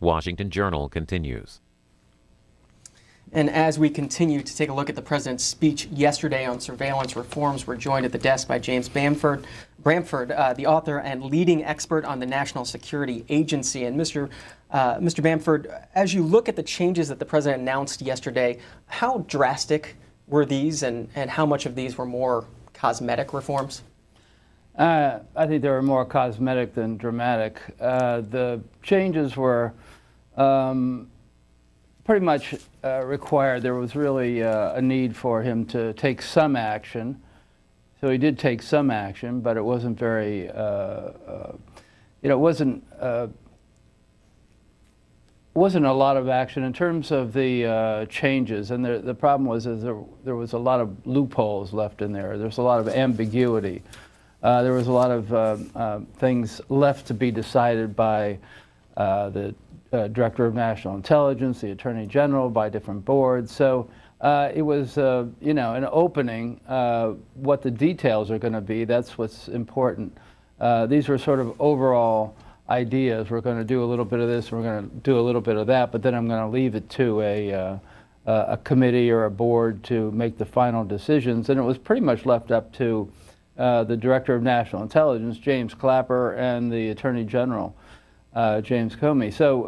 Washington Journal continues. And as we continue to take a look at the president's speech yesterday on surveillance reforms, we're joined at the desk by James Bamford, the author and leading expert on the National Security Agency. And Mr. Bamford, as you look at the changes that the president announced yesterday, how drastic were these, and how much of these were more cosmetic reforms? I think they were more cosmetic than dramatic. The changes were pretty much required. There was really a need for him to take some action. So he did take some action, but it wasn't very, it wasn't a lot of action in terms of the changes. And the problem was there was a lot of loopholes left in there. There's a lot of ambiguity. There was a lot of things left to be decided by the Director of National Intelligence, the Attorney General, by different boards. So it was, an opening. What the details are going to be, that's what's important. These were sort of overall ideas. We're going to do a little bit of this, we're going to do a little bit of that, but then I'm going to leave it to a committee or a board to make the final decisions. And it was pretty much left up to the Director of National Intelligence, James Clapper, and the Attorney General, James Comey. So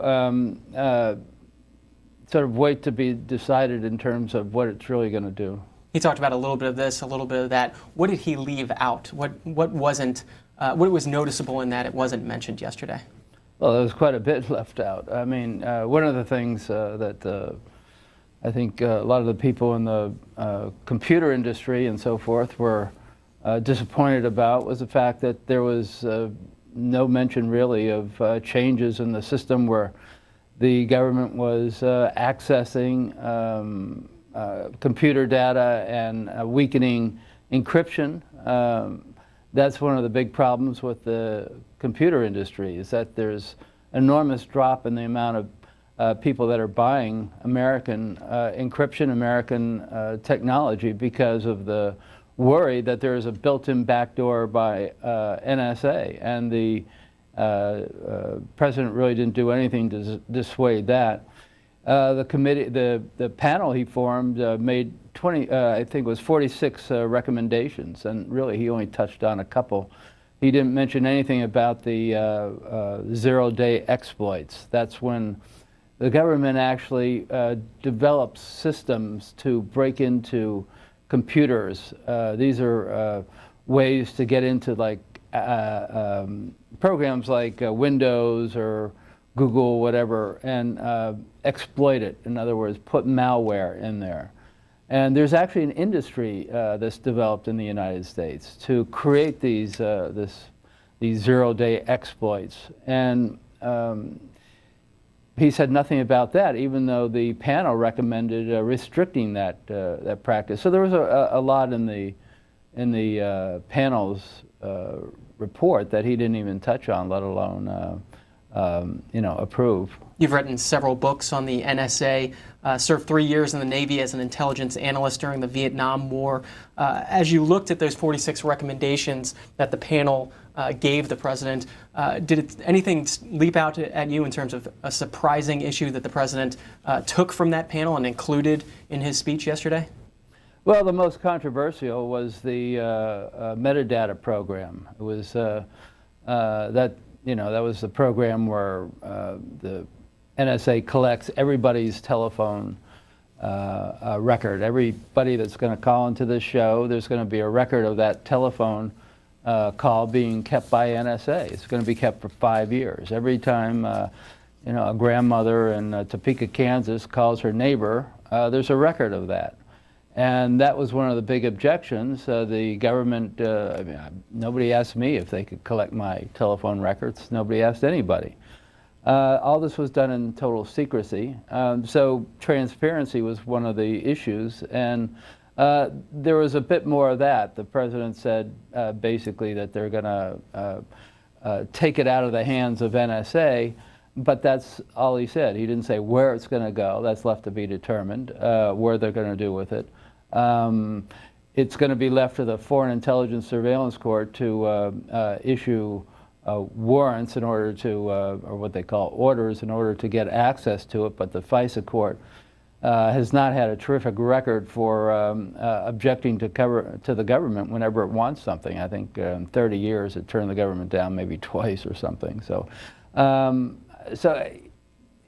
sort of wait to be decided in terms of what it's really going to do. He talked about a little bit of this, a little bit of that. What did he leave out? What wasn't? What was noticeable in that it wasn't mentioned yesterday? Well, there was quite a bit left out. I mean, one of the things that I think a lot of the people in the computer industry and so forth were disappointed about was the fact that there was no mention really of changes in the system where the government was accessing computer data and weakening encryption. That's one of the big problems with the computer industry, is that there's enormous drop in the amount of people that are buying American encryption, American technology, because of the worry that there is a built-in backdoor by NSA, and the president really didn't do anything to dissuade that. The committee, the panel he formed made 20, I think it was 46 recommendations, and really he only touched on a couple. He didn't mention anything about the zero-day exploits. That's when the government actually develops systems to break into computers. These are ways to get into like programs like Windows or Google, whatever, and exploit it. In other words, put malware in there. And there's actually an industry that's developed in the United States to create these zero-day exploits. And he said nothing about that, even though the panel recommended restricting that practice. So there was a lot in the panel's report that he didn't even touch on, let alone approve. You've written several books on the NSA, served 3 years in the Navy as an intelligence analyst during the Vietnam War. As you looked at those 46 recommendations that the panel gave the president, did anything leap out at you in terms of a surprising issue that the president took from that panel and included in his speech yesterday? Well, the most controversial was the metadata program. It was that was the program where the NSA collects everybody's telephone record. Everybody that's going to call into this show, there's going to be a record of that telephone call being kept by NSA. It's going to be kept for 5 years. Every time a grandmother in Topeka, Kansas calls her neighbor, there's a record of that. And that was one of the big objections. The government, nobody asked me if they could collect my telephone records. Nobody asked anybody. All this was done in total secrecy. So transparency was one of the issues. And there was a bit more of that. The president said basically that they're going to take it out of the hands of NSA. But that's all he said. He didn't say where it's going to go. That's left to be determined, where they're going to do with it. It's going to be left to the Foreign Intelligence Surveillance Court to issue warrants in order to, or what they call orders, in order to get access to it, but the FISA court has not had a terrific record for objecting to the government whenever it wants something. I think in 30 years it turned the government down maybe twice or something. So,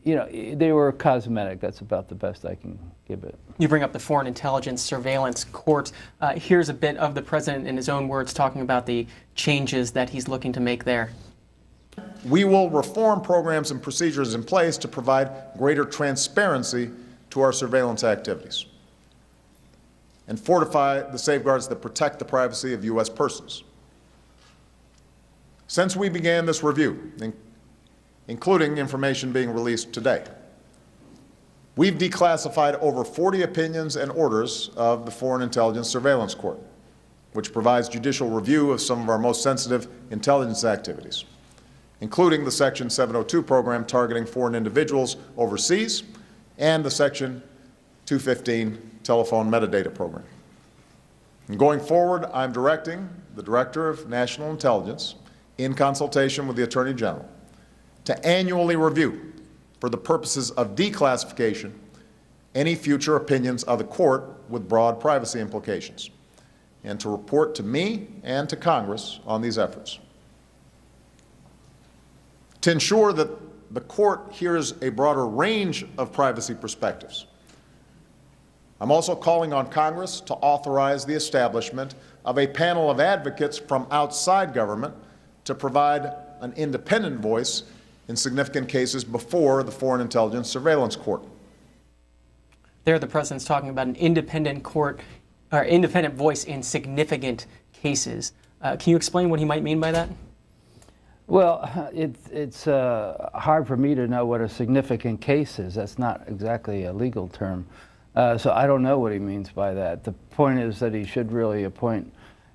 you know, they were cosmetic. That's about the best I can give it. You bring up the Foreign Intelligence Surveillance Court. Here's a bit of the president in his own words talking about the changes that he's looking to make there. We will reform programs and procedures in place to provide greater transparency to our surveillance activities and fortify the safeguards that protect the privacy of U.S. persons. Since we began this review, including information being released today, we've declassified over 40 opinions and orders of the Foreign Intelligence Surveillance Court, which provides judicial review of some of our most sensitive intelligence activities, including the Section 702 program targeting foreign individuals overseas and the Section 215 telephone metadata program. And going forward, I'm directing the Director of National Intelligence, in consultation with the Attorney General, to annually review, for the purposes of declassification, any future opinions of the court with broad privacy implications, and to report to me and to Congress on these efforts. To ensure that the court hears a broader range of privacy perspectives, I'm also calling on Congress to authorize the establishment of a panel of advocates from outside government to provide an independent voice in significant cases before the Foreign Intelligence Surveillance Court. There, the president's talking about an independent court, or independent voice in significant cases. Can you explain what he might mean by that? Well, it's hard for me to know what a significant case is. That's not exactly a legal term. So I don't know what he means by that. The point is that he should really appoint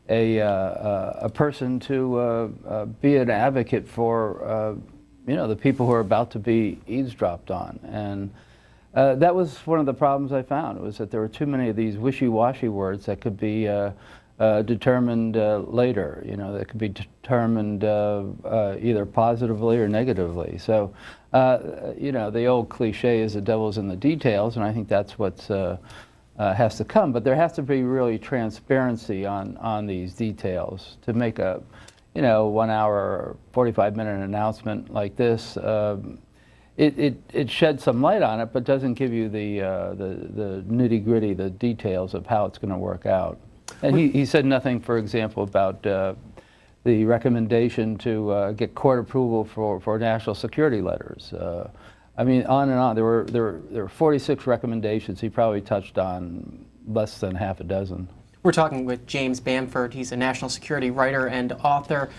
a person to be an advocate for you know, the people who are about to be eavesdropped on. And that was one of the problems I found, was that there were too many of these wishy-washy words that could be determined later, you know, that could be determined either positively or negatively. So, you know, the old cliche is the devil's in the details, and I think that's what has to come. But there has to be really transparency on these details to make a, you know, 1 hour, 45-minute announcement like this. It sheds some light on it, but doesn't give you the nitty-gritty, the details of how it's going to work out. And he said nothing, for example, about the recommendation to get court approval for national security letters. I mean, on and on. There were 46 recommendations. He probably touched on less than half a dozen. We're talking with James Bamford. He's a national security writer and author,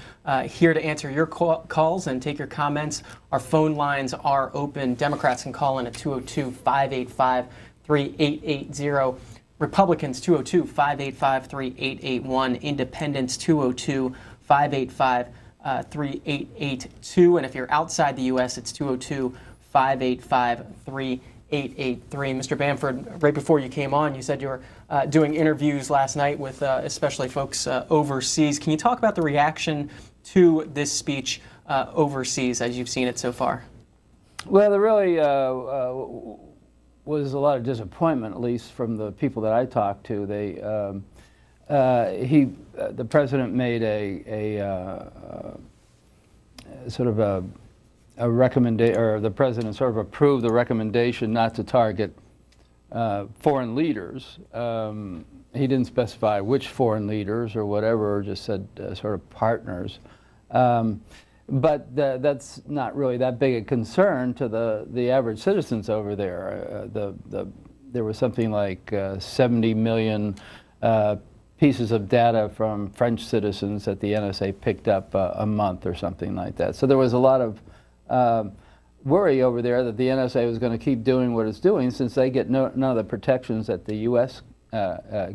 here to answer your calls and take your comments. Our phone lines are open. Democrats can call in at 202-585-3880. Republicans, 202-585-3881. Independents, 202-585-3882. And if you're outside the U.S., it's 202-585-3883. Mr. Bamford, right before you came on, you said you were doing interviews last night with especially folks overseas. Can you talk about the reaction to this speech overseas as you've seen it so far? Well, there really was a lot of disappointment, at least from the people that I talked to. The president made a sort of a recommendation, or the president sort of approved the recommendation not to target foreign leaders. He didn't specify which foreign leaders or whatever, or just said sort of partners. But that's not really that big a concern to the average citizens over there. There was something like 70 million pieces of data from French citizens that the NSA picked up a month or something like that. So there was a lot of worry over there that the NSA was going to keep doing what it's doing, since they get none of the protections that the U.S.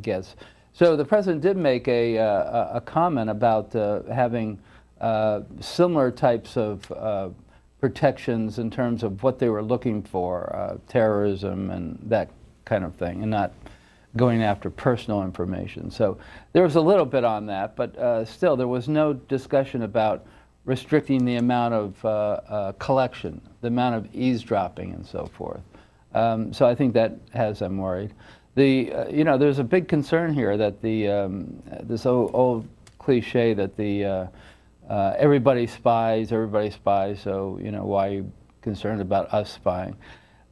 Gets. So the president did make a comment about having similar types of protections in terms of what they were looking for, terrorism and that kind of thing, and not going after personal information. So there was a little bit on that, but still there was no discussion about restricting the amount of collection, the amount of eavesdropping and so forth. So I think that has them worried. There's a big concern here that this old cliche that everybody spies, so why are you concerned about us spying?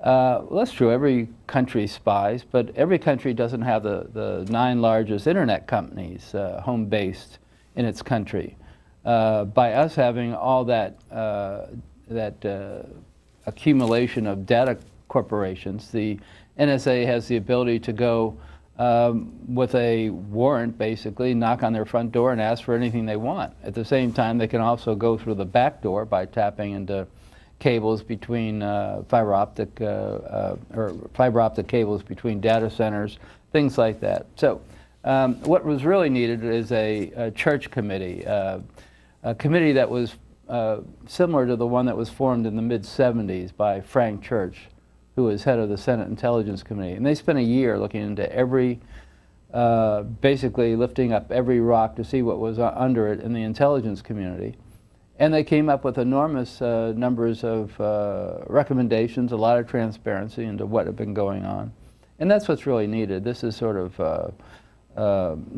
Well, that's true, every country spies, but every country doesn't have the 9 largest internet companies home-based in its country. By us having all that accumulation of data corporations, the NSA has the ability to go with a warrant, basically, knock on their front door and ask for anything they want. At the same time, they can also go through the back door by tapping into cables between fiber optic cables between data centers, things like that. So what was really needed is a church committee, a committee that was similar to the one that was formed in the mid-'70s by Frank Church, who was head of the Senate Intelligence Committee. And they spent a year looking into basically lifting up every rock to see what was under it in the intelligence community. And they came up with enormous numbers of recommendations, a lot of transparency into what had been going on. And that's what's really needed. This is sort of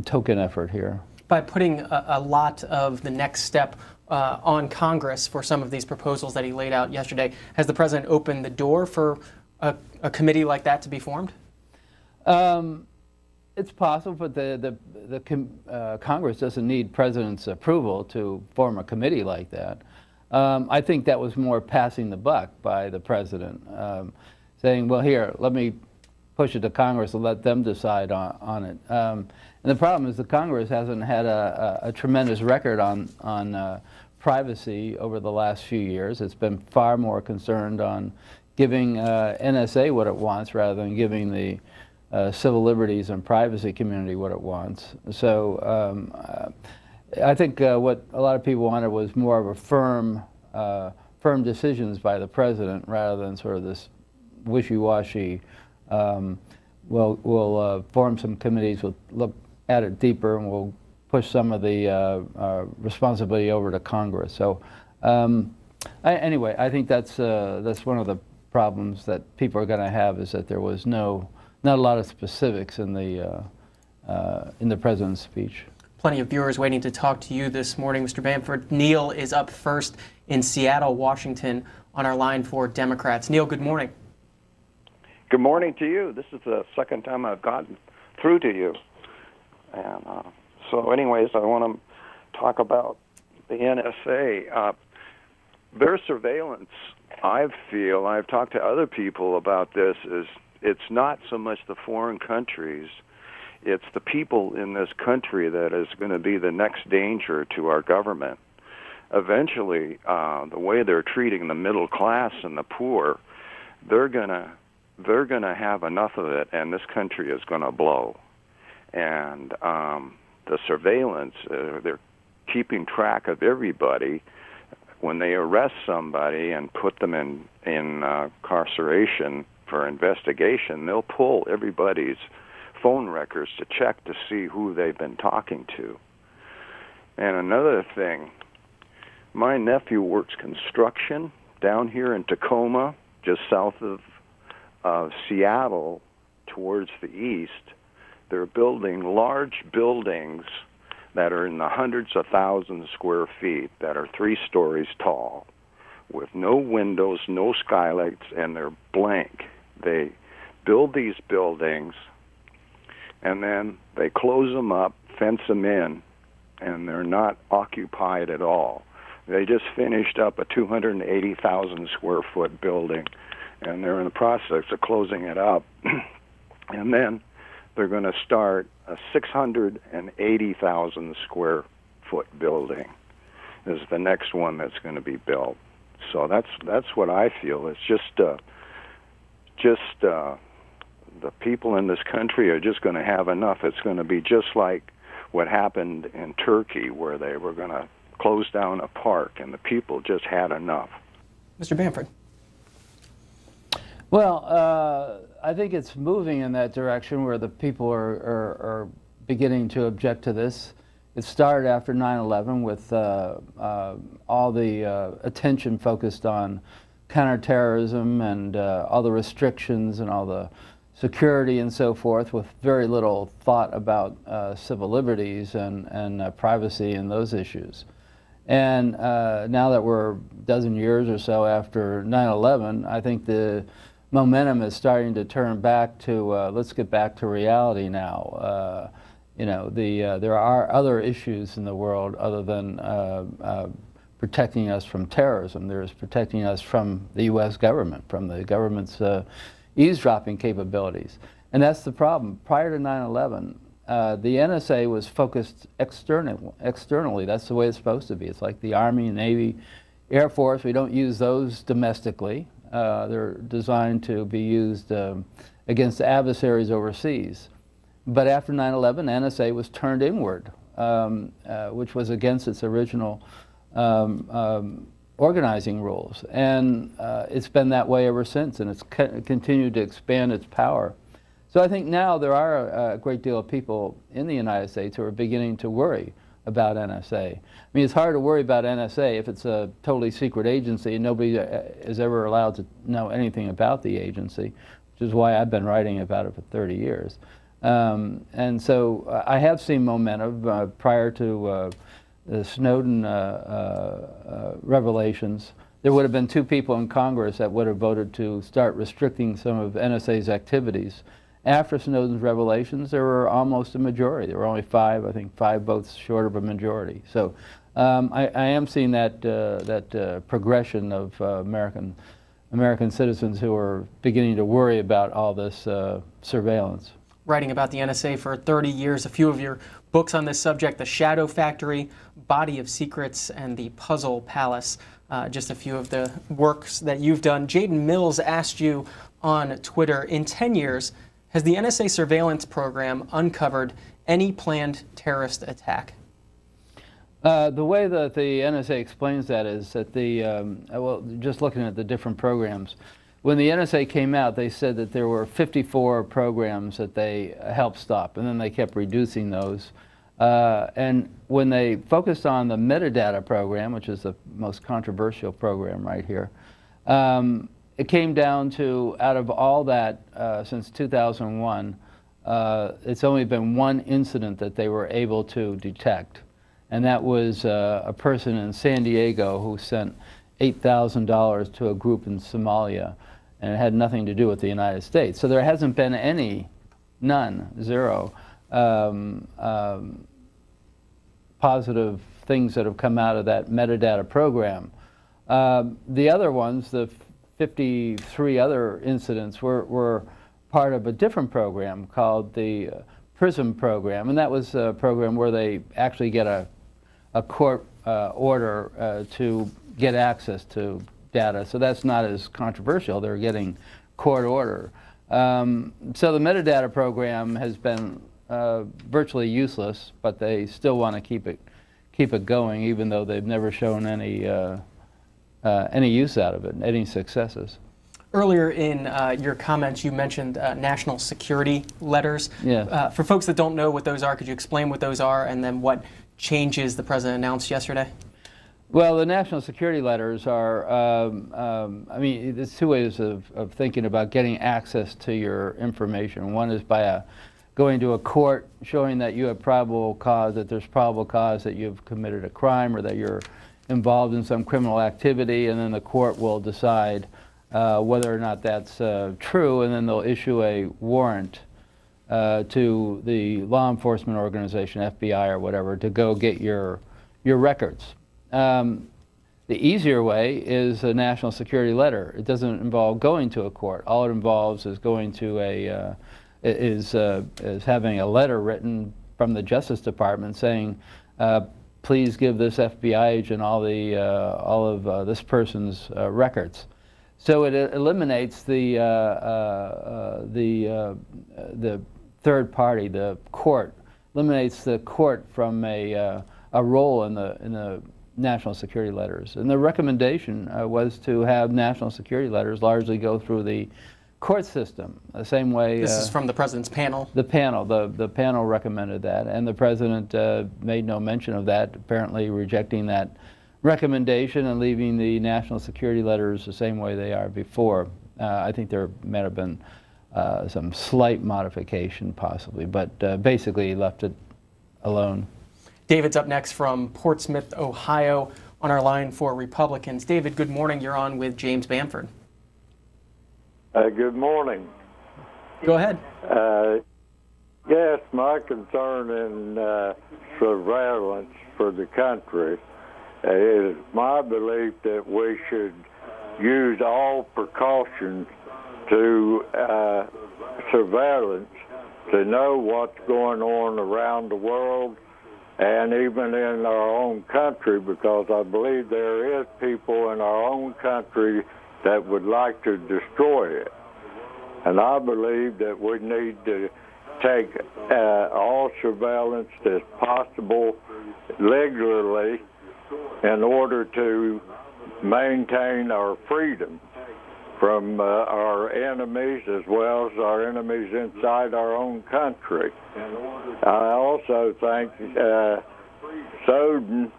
token effort here. By putting a lot of the next step on Congress for some of these proposals that he laid out yesterday, has the president opened the door for a committee like that to be formed? It's possible, but the Congress doesn't need president's approval to form a committee like that. I think that was more passing the buck by the president, saying, well, here, let me push it to Congress and let them decide on it. And the problem is the Congress hasn't had a tremendous record on privacy over the last few years. It's been far more concerned on giving NSA what it wants rather than giving the civil liberties and privacy community what it wants. So I think what a lot of people wanted was more of a firm decisions by the president rather than sort of this wishy-washy, we'll form some committees, we'll look at it deeper, and we'll push some of the responsibility over to Congress. So anyway, I think that's one of the problems that people are going to have, is that there was not a lot of specifics in the president's speech. Plenty of viewers waiting to talk to you this morning, Mr. Bamford. Neil is up first in Seattle, Washington, on our line for Democrats. Neil, good morning. Good morning to you. This is the second time I've gotten through to you. And so anyways, I want to talk about the NSA. Their surveillance, I feel, I've talked to other people about this, is it's not so much the foreign countries, it's the people in this country that is going to be the next danger to our government. Eventually, the way they're treating the middle class and the poor, they're going to have enough of it, and this country is going to blow. And the surveillance, they're keeping track of everybody. When they arrest somebody and put them in incarceration for investigation, they'll pull everybody's phone records to check to see who they've been talking to. And another thing, my nephew works construction down here in Tacoma, just south of Seattle, towards the east. They're building large buildings that are in the hundreds of thousands of square feet, that are 3 stories tall, with no windows, no skylights, and they're blank. They build these buildings, and then they close them up, fence them in, and they're not occupied at all. They just finished up a 280,000 square foot building, and they're in the process of closing it up. And then they're going to start a 680,000 square foot building is the next one that's going to be built. So that's what I feel. It's just the people in this country are just going to have enough. It's going to be just like what happened in Turkey, where they were going to close down a park, and the people just had enough. Mr. Bamford. Well, I think it's moving in that direction where the people are beginning to object to this. It started after 9/11 with all the attention focused on counterterrorism and all the restrictions and all the security and so forth, with very little thought about civil liberties and privacy and those issues. And now that we're a dozen years or so after 9/11, I think the momentum is starting to turn back to let's get back to reality now. You know, there are other issues in the world other than protecting us from terrorism. There's protecting us from the U.S. government, from the government's eavesdropping capabilities. And that's the problem. Prior to 9/11, the NSA was focused externally. That's the way it's supposed to be. It's like the Army, Navy, Air Force. We don't use those domestically. They're designed to be used against adversaries overseas. But after 9/11, NSA was turned inward, which was against its original organizing rules. And it's been that way ever since, and it's continued to expand its power. So I think now there are a great deal of people in the United States who are beginning to worry about NSA. I mean, it's hard to worry about NSA if it's a totally secret agency and nobody is ever allowed to know anything about the agency, which is why I've been writing about it for 30 years. And so I have seen momentum prior to the Snowden revelations. There would have been 2 people in Congress that would have voted to start restricting some of NSA's activities. After Snowden's revelations, there were almost a majority. There were only 5, I think 5 votes short of a majority. So I am seeing that progression of American citizens who are beginning to worry about all this surveillance. Writing about the NSA for 30 years, a few of your books on this subject, The Shadow Factory, Body of Secrets, and The Puzzle Palace, just a few of the works that you've done. Jaden Mills asked you on Twitter, in 10 years, has the NSA surveillance program uncovered any planned terrorist attack? The way that the NSA explains that is that well, just looking at the different programs, when the NSA came out, they said that there were 54 programs that they helped stop, and then they kept reducing those. And when they focused on the metadata program, which is the most controversial program right here, it came down to, out of all that since 2001, it's only been one incident that they were able to detect. And that was a person in San Diego who sent $8,000 to a group in Somalia, and it had nothing to do with the United States. So there hasn't been zero, positive things that have come out of that metadata program. The other ones, the 53 other incidents, were part of a different program called the PRISM program, and that was a program where they actually get a court order to get access to data. So that's not as controversial. They're getting court order. So the metadata program has been virtually useless, but they still want to keep it going, even though they've never shown any use out of it, any successes. Earlier in your comments, you mentioned national security letters. Yes. For folks that don't know what those are, could you explain what those are and then what changes the president announced yesterday? Well, the national security letters are, I mean, there's 2 ways of thinking about getting access to your information. One is by going to a court showing that you have probable cause, that there's probable cause that you've committed a crime or that you're involved in some criminal activity, and then the court will decide whether or not that's true, and then they'll issue a warrant to the law enforcement organization, FBI or whatever, to go get your records. The easier way is a national security letter. It doesn't involve going to a court. All it involves is going to is having a letter written from the Justice Department saying, please give this FBI agent all of this person's records. So it eliminates the third party, the court, eliminates the court from a role in the national security letters. And the recommendation was to have national security letters largely go through the court system, the same way. This is from the president's panel. The panel recommended that, and the president made no mention of that, apparently rejecting that recommendation and leaving the national security letters the same way they are before. I think there might have been some slight modification possibly, but basically he left it alone. David's up next from Portsmouth, Ohio, on our line for Republicans. David, good morning. You're on with James Bamford. Good morning. Go ahead. Yes, my concern in surveillance for the country is my belief that we should use all precautions to surveillance to know what's going on around the world and even in our own country, because I believe there is people in our own country that would like to destroy it. And I believe that we need to take all surveillance that's possible legally in order to maintain our freedom from our enemies as well as our enemies inside our own country. I also think Snowden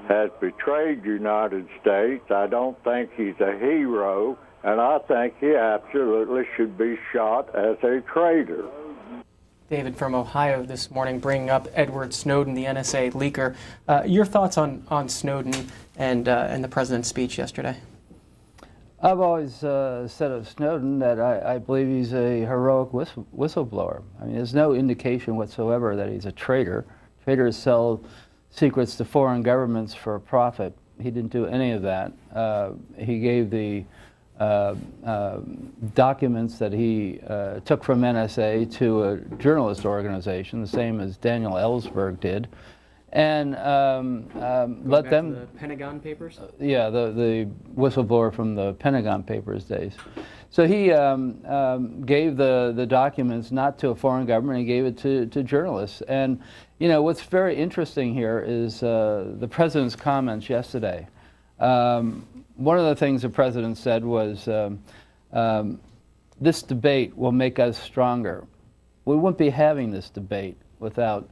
has betrayed the United States. I don't think he's a hero, and I think he absolutely should be shot as a traitor. David from Ohio this morning bringing up Edward Snowden, the NSA leaker. Your thoughts on Snowden and the president's speech yesterday? I've always said of Snowden that I believe he's a heroic whistleblower. I mean, there's no indication whatsoever that he's a traitor. Traitors sell secrets to foreign governments for a profit. He didn't do any of that. He gave the documents that he took from NSA to a journalist organization, the same as Daniel Ellsberg did, and let them. The Pentagon Papers. Yeah, the whistleblower from the Pentagon Papers days. So he gave the documents not to a foreign government, he gave it to journalists. And you know what's very interesting here is the president's comments yesterday. One of the things the president said was, this debate will make us stronger. We wouldn't be having this debate without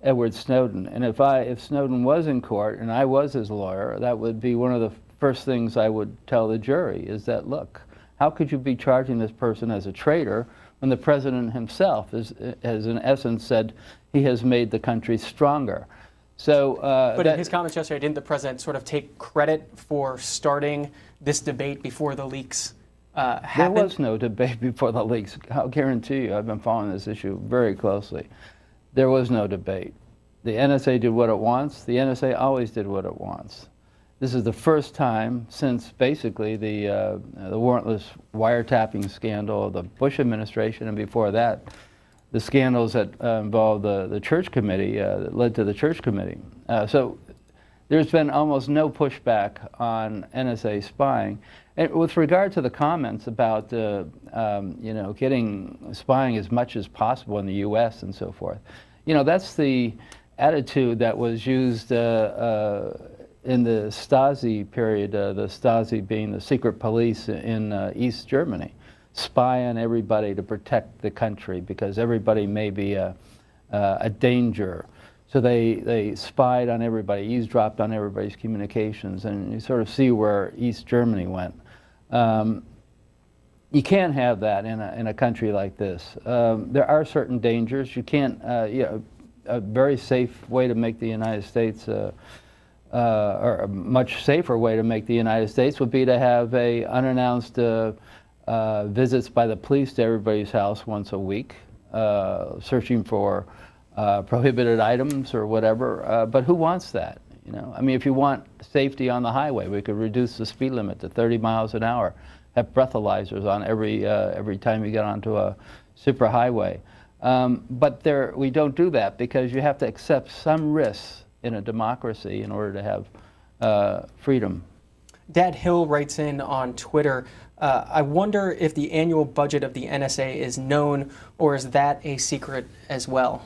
Edward Snowden. And if Snowden was in court and I was his lawyer, that would be one of the first things I would tell the jury is that, look, how could you be charging this person as a traitor when the president himself has in essence said he has made the country stronger? So, but in his comments yesterday, didn't the president sort of take credit for starting this debate before the leaks happened? There was no debate before the leaks. I'll guarantee you, I've been following this issue very closely. There was no debate. The NSA did what it wants. The NSA always did what it wants. This is the first time since basically the warrantless wiretapping scandal of the Bush administration, and before that, the scandals that involved the church committee, that led to the church committee. So there's been almost no pushback on NSA spying. And with regard to the comments about getting spying as much as possible in the U.S. and so forth, that's the attitude that was used in the Stasi period, the Stasi being the secret police in East Germany. Spy on everybody to protect the country because everybody may be a danger. So they spied on everybody, eavesdropped on everybody's communications, and you sort of see where East Germany went. You can't have that in a country like this. There are certain dangers. You can't. A very safe way to make the United States, or a much safer way to make the United States, would be to have a unannounced visits by the police to everybody's house once a week, searching for prohibited items or whatever. But who wants that? I mean, if you want safety on the highway, we could reduce the speed limit to 30 miles an hour, have breathalyzers on every time you get onto a superhighway. But we don't do that because you have to accept some risks in a democracy in order to have freedom. Dad Hill writes in on Twitter, I wonder if the annual budget of the NSA is known, or is that a secret as well?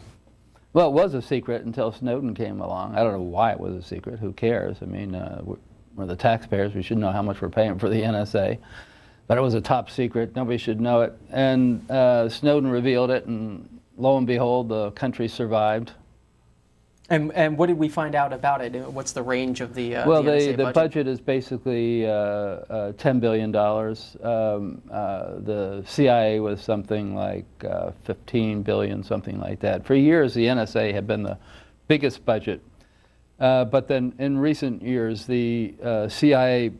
Well, it was a secret until Snowden came along. I don't know why it was a secret. Who cares? I mean, we're the taxpayers. We should know how much we're paying for the NSA. but it was a top secret. Nobody should know it. And Snowden revealed it, and lo and behold, the country survived. And what did we find out about it? What's the range of the Well, the NSA the budget is basically $10 billion. The CIA was something like 15 billion, something like that. For years, the NSA had been the biggest budget. But then in recent years, the CIA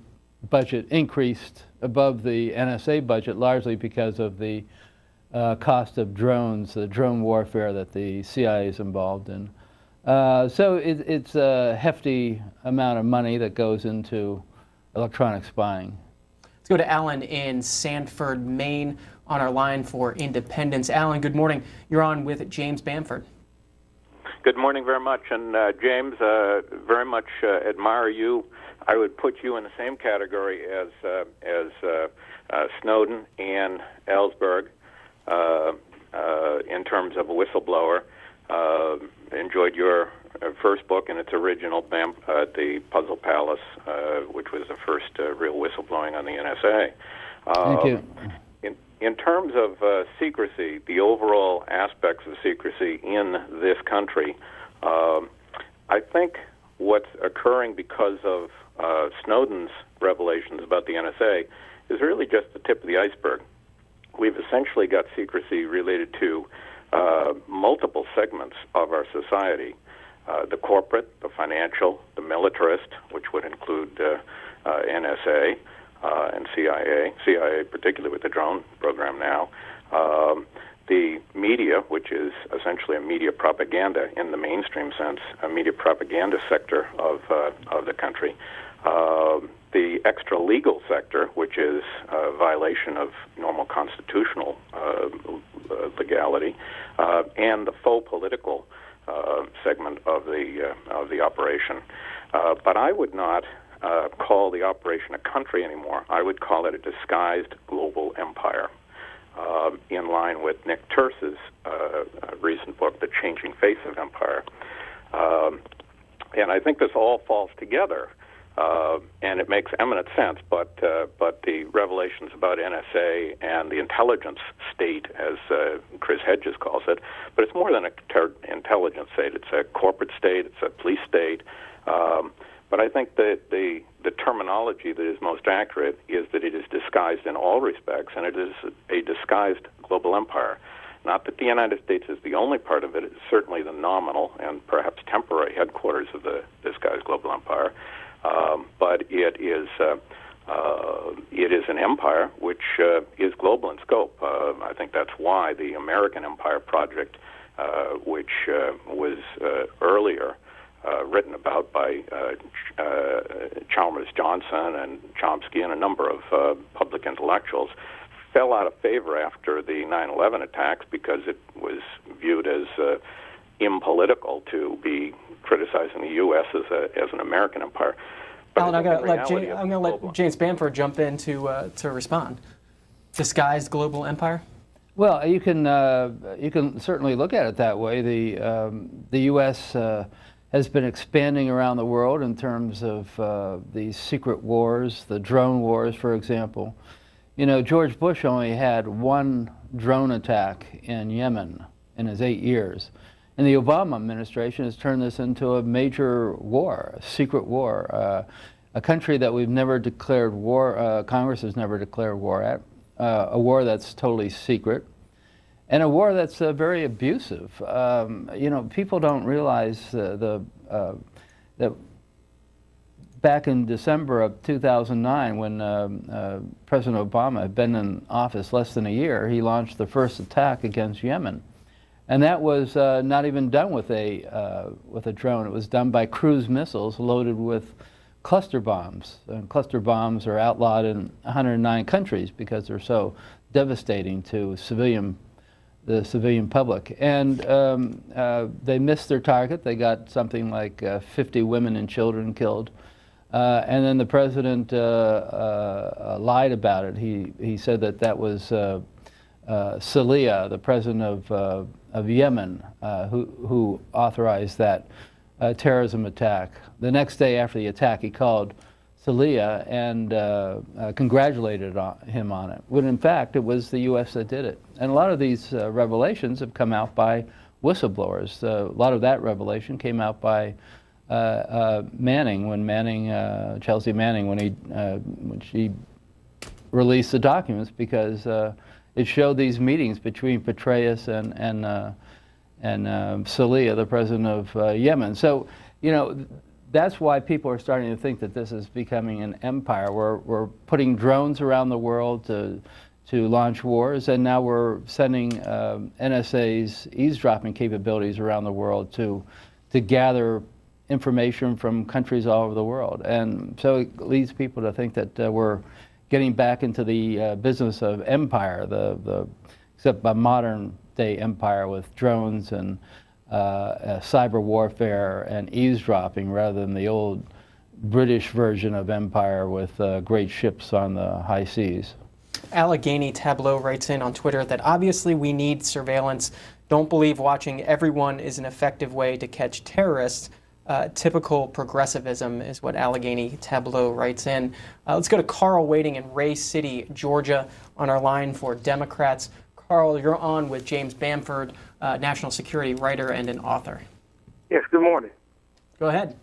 budget increased above the NSA budget, largely because of the cost of drones, the drone warfare that the CIA is involved in. So it's a hefty amount of money that goes into electronic spying. Let's go to Alan in Sanford, Maine, on our line for Independence. Alan, good morning. You're on with James Bamford. Good morning very much. And James, very much admire you. I would put you in the same category as Snowden and Ellsberg in terms of a whistleblower. Enjoyed your first book in its original, The Puzzle Palace, which was the first real whistleblowing on the NSA. Thank you. In terms of secrecy, the overall aspects of secrecy in this country, I think what's occurring because of Snowden's revelations about the NSA is really just the tip of the iceberg. We've essentially got secrecy related to multiple segments of our society, the corporate, the financial, the militarist, which would include NSA and CIA particularly with the drone program now, the media, which is essentially a media propaganda in the mainstream sense, a media propaganda sector of the country, the extra-legal sector, which is a violation of normal constitutional legality, and the faux political segment of the operation. But I would not call the operation a country anymore. I would call it a disguised global empire, in line with Nick Terce's recent book, The Changing Face of Empire. And I think this all falls together. And it makes eminent sense, but the revelations about NSA and the intelligence state, as Chris Hedges calls it, but it's more than an intelligence state. It's a corporate state. It's a police state. But I think that the terminology that is most accurate is that it is disguised in all respects, and it is a disguised global empire. Not that the United States is the only part of it. It's certainly the nominal and perhaps temporary headquarters of the disguised global empire. But it is an empire which is global in scope. I think that's why the American Empire Project, which was earlier written about by Chalmers Johnson and Chomsky and a number of public intellectuals, fell out of favor after the 9/11 attacks because it was viewed as impolitical to be criticizing the U.S. as an American empire. But Alan, I'm going to let global. James Bamford jump in to respond. Disguised global empire? Well, you can certainly look at it that way. The U.S. Has been expanding around the world in terms of these secret wars, the drone wars, for example. You know, George Bush only had one drone attack in Yemen in his 8 years. And the Obama administration has turned this into a major war, a secret war, a country that we've never declared war, Congress has never declared war at, a war that's totally secret, and a war that's very abusive. You know, people don't realize that back in December of 2009, when President Obama had been in office less than a year, he launched the first attack against Yemen. And that was not even done with a drone. It was done by cruise missiles loaded with cluster bombs. And cluster bombs are outlawed in 109 countries because they're so devastating to the civilian public. And they missed their target. They got something like 50 women and children killed. And then the president lied about it. He said that was Salih, the president of Yemen, who authorized that terrorism attack. The next day after the attack, he called Scalia and congratulated him on it, when in fact it was the U.S. that did it. And a lot of these revelations have come out by whistleblowers. A lot of that revelation came out by Chelsea Manning, when she released the documents, because it showed these meetings between Petraeus and Scalia, the president of Yemen. So, you know, that's why people are starting to think that this is becoming an empire. We're putting drones around the world to launch wars, and now we're sending NSA's eavesdropping capabilities around the world to gather information from countries all over the world. And so it leads people to think that we're getting back into the business of empire, except by modern day empire with drones and cyber warfare and eavesdropping, rather than the old British version of empire with great ships on the high seas. Allegheny Tableau writes in on Twitter that obviously we need surveillance. Don't believe watching everyone is an effective way to catch terrorists. Typical progressivism is what Allegheny Tableau writes in. Let's go to Carl waiting in Ray City, Georgia, on our line for Democrats. Carl, you're on with James Bamford, national security writer and an author. Yes, good morning. Go ahead.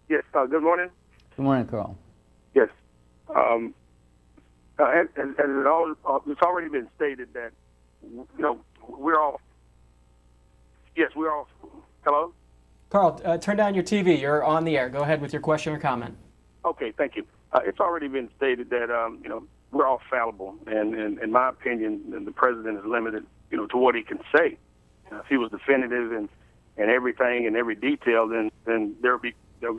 Yes, good morning. Good morning, Carl. Yes. And it's already been stated that, you know, we're all, hello? Carl, turn down your TV. You're on the air. Go ahead with your question or comment. Okay, thank you. It's already been stated that, you know, we're all fallible. And in my opinion, the president is limited, you know, to what he can say. If he was definitive and everything and every detail, then there'll be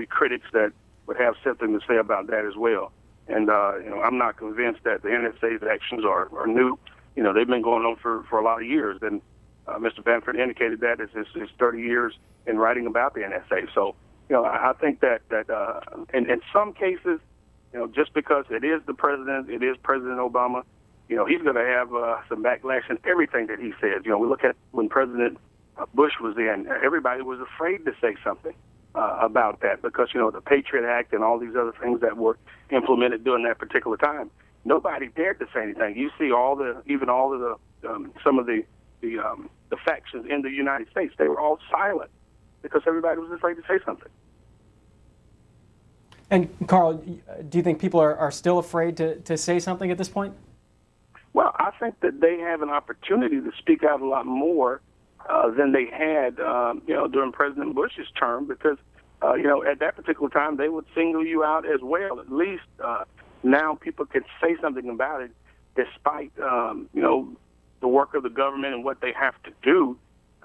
critics that would have something to say about that as well. And, you know, I'm not convinced that the NSA's actions are new. You know, they've been going on for a lot of years. And Mr. Bamford indicated that it's his 30 years in writing about the NSA. So, you know, I think that in some cases, you know, just because it is the president, it is President Obama, you know, he's going to have some backlash in everything that he says. You know, we look at when President Bush was in, everybody was afraid to say something about that because, you know, the Patriot Act and all these other things that were implemented during that particular time. Nobody dared to say anything. You see some of the factions in the United States, they were all silent because everybody was afraid to say something. And Carl, do you think people are still afraid to say something at this point? Well, I think that they have an opportunity to speak out a lot more than they had, you know, during President Bush's term, because, you know, at that particular time, they would single you out as well. At least now people can say something about it, despite, you know, the work of the government and what they have to do.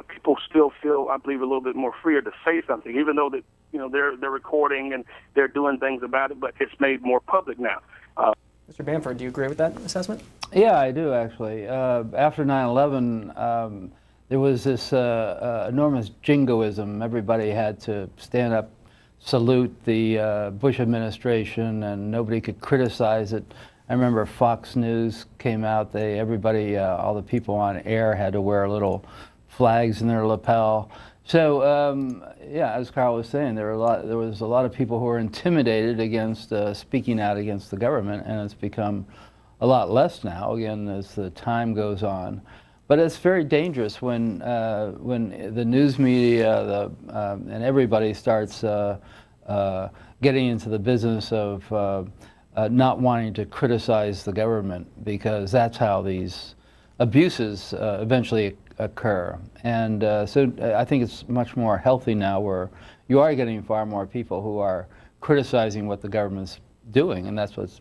People still feel, I believe, a little bit more freer to say something, even though that, you know, they're recording and they're doing things about it, but it's made more public now. Mr. Bamford, do you agree with that assessment? Yeah, I do, actually. After 9/11, there was this enormous jingoism. Everybody had to stand up, salute the Bush administration, and nobody could criticize it. I remember Fox News came out. Everybody, all the people on air had to wear little flags in their lapel. So, yeah, as Carl was saying, there was a lot of people who were intimidated against speaking out against the government, and it's become a lot less now, again, as the time goes on. But it's very dangerous when the news media and everybody starts getting into the business of not wanting to criticize the government, because that's how these abuses eventually occur. And so I think it's much more healthy now, where you are getting far more people who are criticizing what the government's doing, and that's what's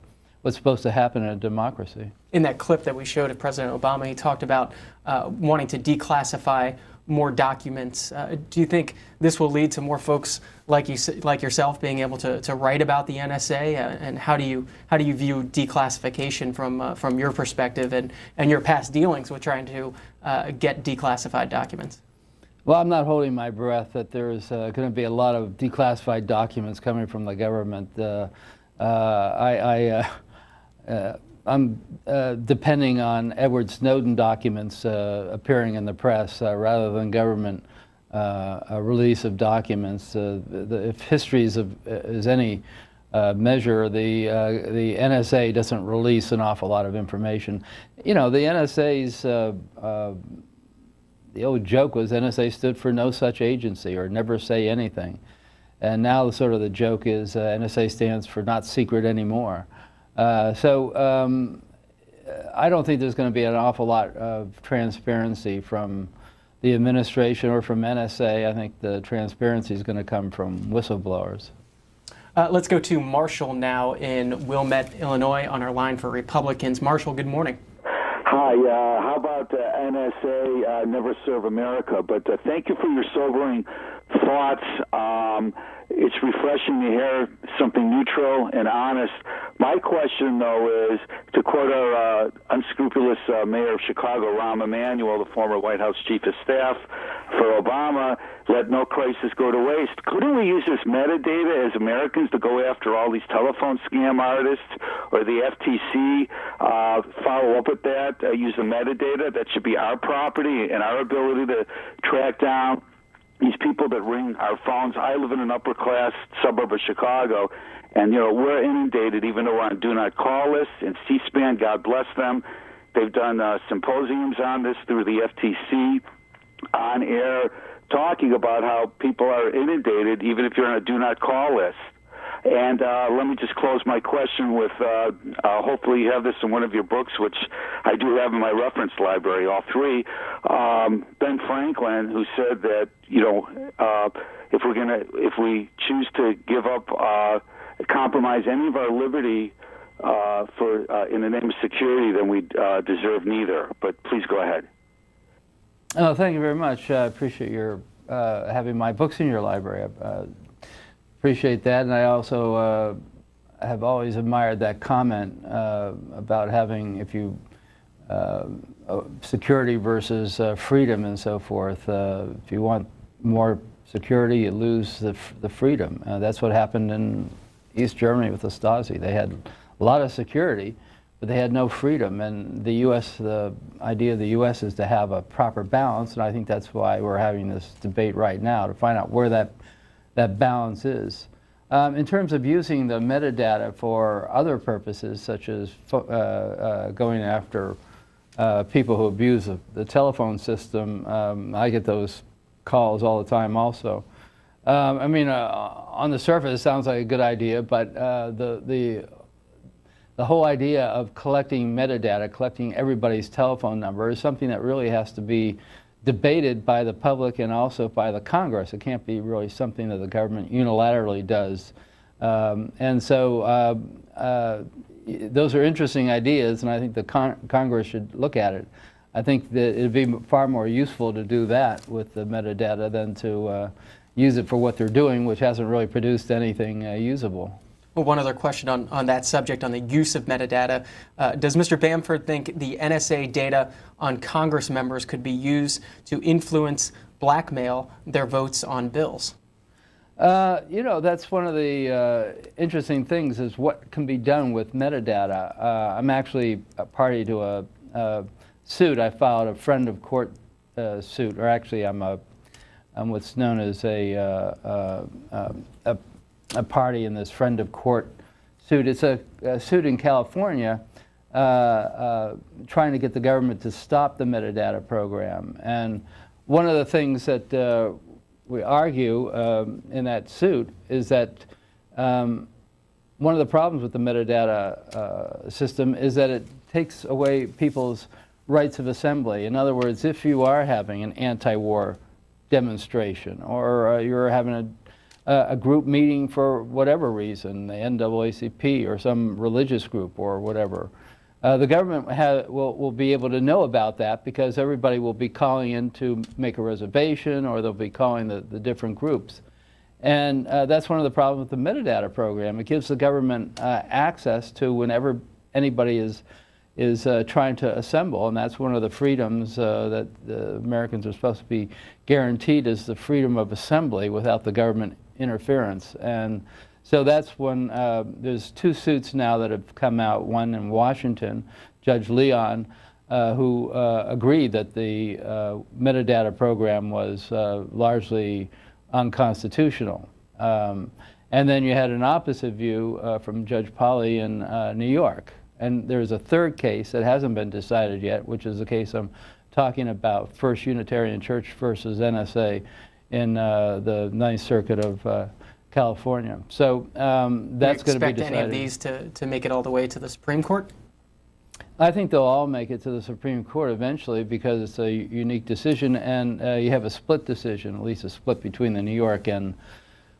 supposed to happen in a democracy. In that clip that we showed of President Obama, he talked about wanting to declassify more documents. Do you think this will lead to more folks like yourself being able to write about the NSA? And how do you view declassification from your perspective and your past dealings with trying to get declassified documents? Well, I'm not holding my breath that there's going to be a lot of declassified documents coming from the government. I'm depending on Edward Snowden documents appearing in the press rather than government release of documents. If history is any measure, the NSA doesn't release an awful lot of information. You know, the NSA's, the old joke was NSA stood for no such agency, or never say anything. And now sort of the joke is NSA stands for not secret anymore. So I don't think there's going to be an awful lot of transparency from the administration or from NSA. I think the transparency is going to come from whistleblowers. Let's go to Marshall now in Wilmette, Illinois, on our line for Republicans. Marshall, good morning. Hi, how about NSA never serve America? But thank you for your sobering thoughts. It's refreshing to hear something neutral and honest. My question, though, is to quote our unscrupulous mayor of Chicago, Rahm Emanuel, the former White House chief of staff for Obama, let no crisis go to waste. Couldn't we use this metadata as Americans to go after all these telephone scam artists, or the FTC follow up with that, use the metadata? That should be our property and our ability to track down these people that ring our phones. I live in an upper-class suburb of Chicago, and, you know, we're inundated, even though we're on do not call lists, and C-SPAN, God bless them. They've done symposiums on this through the FTC on air, talking about how people are inundated, even if you're on a do not call list. And let me just close my question with, hopefully you have this in one of your books, which I do have in my reference library, all three. Ben Franklin, who said that, you know, if we choose to give up, compromise any of our liberty in the name of security, then we deserve neither. But please go ahead. Oh, thank you very much. I appreciate your having my books in your library. Appreciate that, and I also have always admired that comment about having, if you security versus freedom and so forth. If you want more security, you lose the freedom. That's what happened in East Germany with the Stasi. They had a lot of security, but they had no freedom. And the U.S., the idea of the U.S. is to have a proper balance, and I think that's why we're having this debate right now, to find out where that balance is. In terms of using the metadata for other purposes, such as going after people who abuse the telephone system, I get those calls all the time also. I mean, on the surface, it sounds like a good idea, but the whole idea of collecting metadata, collecting everybody's telephone number, is something that really has to be debated by the public and also by the Congress. It can't be really something that the government unilaterally does. And so those are interesting ideas, and I think the Congress should look at it. I think that it'd be far more useful to do that with the metadata than to use it for what they're doing, which hasn't really produced anything usable. Well, one other question on that subject, on the use of metadata. Does Mr. Bamford think the NSA data on Congress members could be used to influence, blackmail their votes on bills? You know, that's one of the interesting things, is what can be done with metadata. I'm actually a party to a suit. I filed a friend of court suit, or actually I'm what's known as a party in this friend of court suit. It's a suit in California trying to get the government to stop the metadata program. And one of the things that we argue in that suit is that one of the problems with the metadata system is that it takes away people's rights of assembly. In other words, if you are having an anti-war demonstration, or you're having a group meeting for whatever reason, the NAACP or some religious group or whatever, the government will be able to know about that, because everybody will be calling in to make a reservation, or they'll be calling the different groups. And that's one of the problems with the metadata program. It gives the government access to whenever anybody is trying to assemble, and that's one of the freedoms that the Americans are supposed to be guaranteed, is the freedom of assembly without the government interference. And so that's when there's two suits now that have come out, one in Washington, Judge Leon, who agreed that the metadata program was largely unconstitutional. And then you had an opposite view from Judge Pauley in New York. And there's a third case that hasn't been decided yet, which is the case I'm talking about, First Unitarian Church versus NSA in the Ninth Circuit of California. So that's going to be decided. Do you expect any of these to make it all the way to the Supreme Court? I think they'll all make it to the Supreme Court eventually because it's a unique decision, and you have a split decision, at least a split between the New York and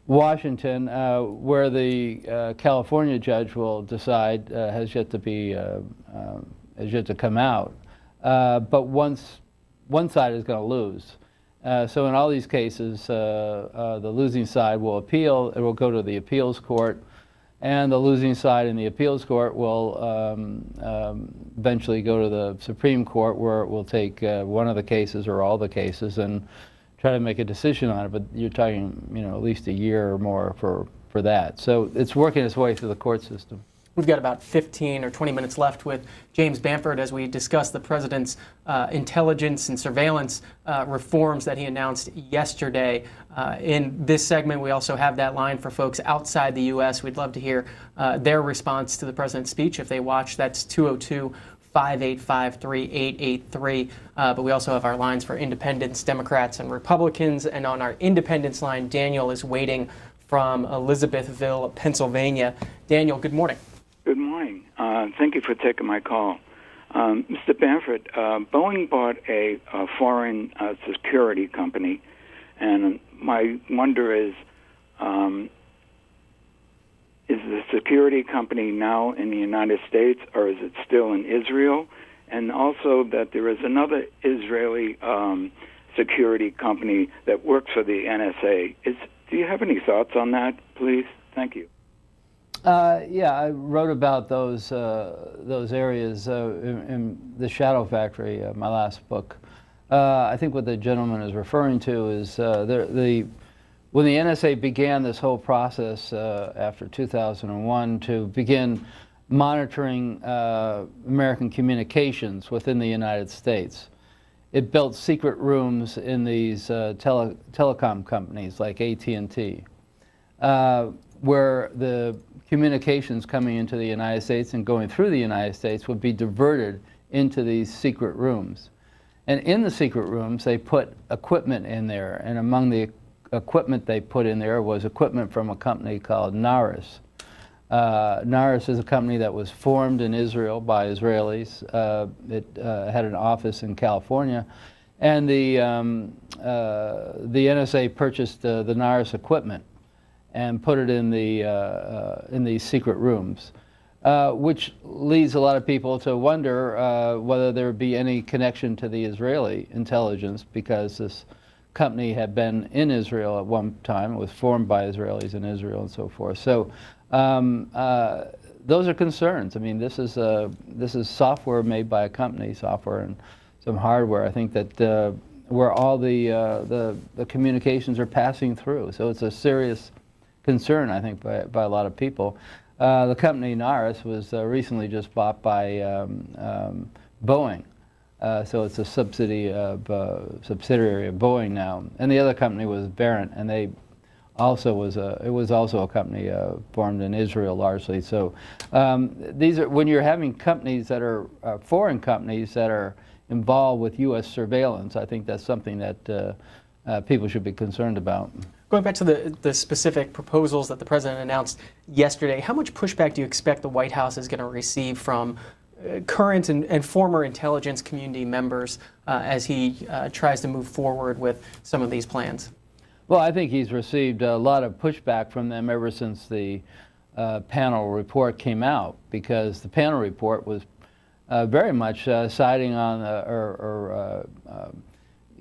Washington, where the California judge will decide has yet to come out. But one side is going to lose. So in all these cases, the losing side will appeal. It will go to the appeals court, and the losing side in the appeals court will eventually go to the Supreme Court, where it will take one of the cases or all the cases and try to make a decision on it. But you're talking, at least a year or more for that. So it's working its way through the court system. We've got about 15 or 20 minutes left with James Bamford as we discuss the president's intelligence and surveillance reforms that he announced yesterday. In this segment, we also have that line for folks outside the U.S. We'd love to hear their response to the president's speech. If they watch, that's 202-585-3883. But we also have our lines for independents, Democrats, and Republicans. And on our independents line, Daniel is waiting from Elizabethville, Pennsylvania. Daniel, good morning. Good morning. Thank you for taking my call. Mr. Bamford, Boeing bought a foreign security company, and my wonder is the security company now in the United States, or is it still in Israel? And also that there is another Israeli security company that works for the NSA. Do you have any thoughts on that, please? Thank you. Yeah, I wrote about those areas in The Shadow Factory, my last book. I think what the gentleman is referring to is when the NSA began this whole process after 2001 to begin monitoring American communications within the United States. It built secret rooms in these telecom companies like AT&T, where the communications coming into the United States and going through the United States would be diverted into these secret rooms. And in the secret rooms, they put equipment in there. And among the equipment they put in there was equipment from a company called NARIS. NARIS is a company that was formed in Israel by Israelis. It had an office in California. And the NSA purchased the NARIS equipment and put it in these secret rooms, which leads a lot of people to wonder whether there would be any connection to the Israeli intelligence, because this company had been in Israel at one time. It was formed by Israelis in Israel and so forth. So those are concerns. I mean, this is software made by a company, software and some hardware. I think that where all the communications are passing through. So it's a serious concern, I think, by a lot of people. The company NARIS was recently just bought by Boeing, so it's a subsidiary of Boeing now. And the other company was Verint, and it was also a company formed in Israel largely. So these are, when you're having companies that are foreign companies that are involved with U.S. surveillance, I think that's something that people should be concerned about. Going back to the specific proposals that the president announced yesterday, how much pushback do you expect the White House is going to receive from current and former intelligence community members as he tries to move forward with some of these plans? Well, I think he's received a lot of pushback from them ever since the panel report came out, because the panel report was very much siding on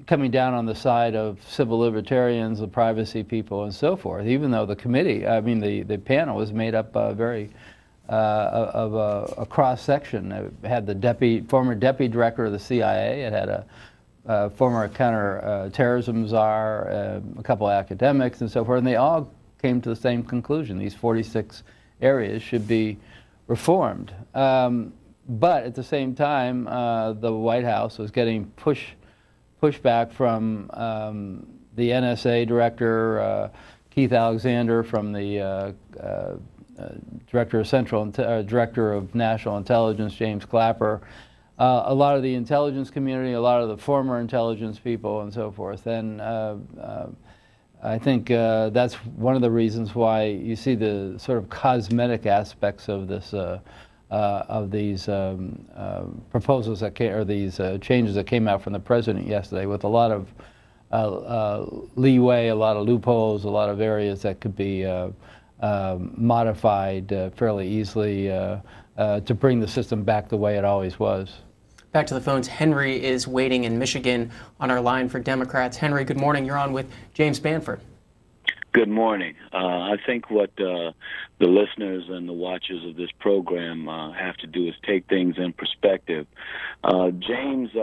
coming down on the side of civil libertarians, the privacy people, and so forth. Even though the committee, the panel was made up of a cross section. It had the former deputy director of the CIA. It had a former counter-terrorism czar, a couple of academics, and so forth. And they all came to the same conclusion: these 46 areas should be reformed. But at the same time, the White House was getting pushback from the NSA director, Keith Alexander from the Director of National Intelligence, James Clapper, a lot of the intelligence community, a lot of the former intelligence people, and so forth. And I think that's one of the reasons why you see the sort of cosmetic aspects of this, of these proposals that came, or these changes that came out from the president yesterday, with a lot of leeway, a lot of loopholes, a lot of areas that could be modified fairly easily to bring the system back the way it always was. Back to the phones. Henry is waiting in Michigan on our line for Democrats. Henry, good morning. You're on with James Bamford. Good morning. I think what the listeners and the watchers of this program have to do is take things in perspective. James's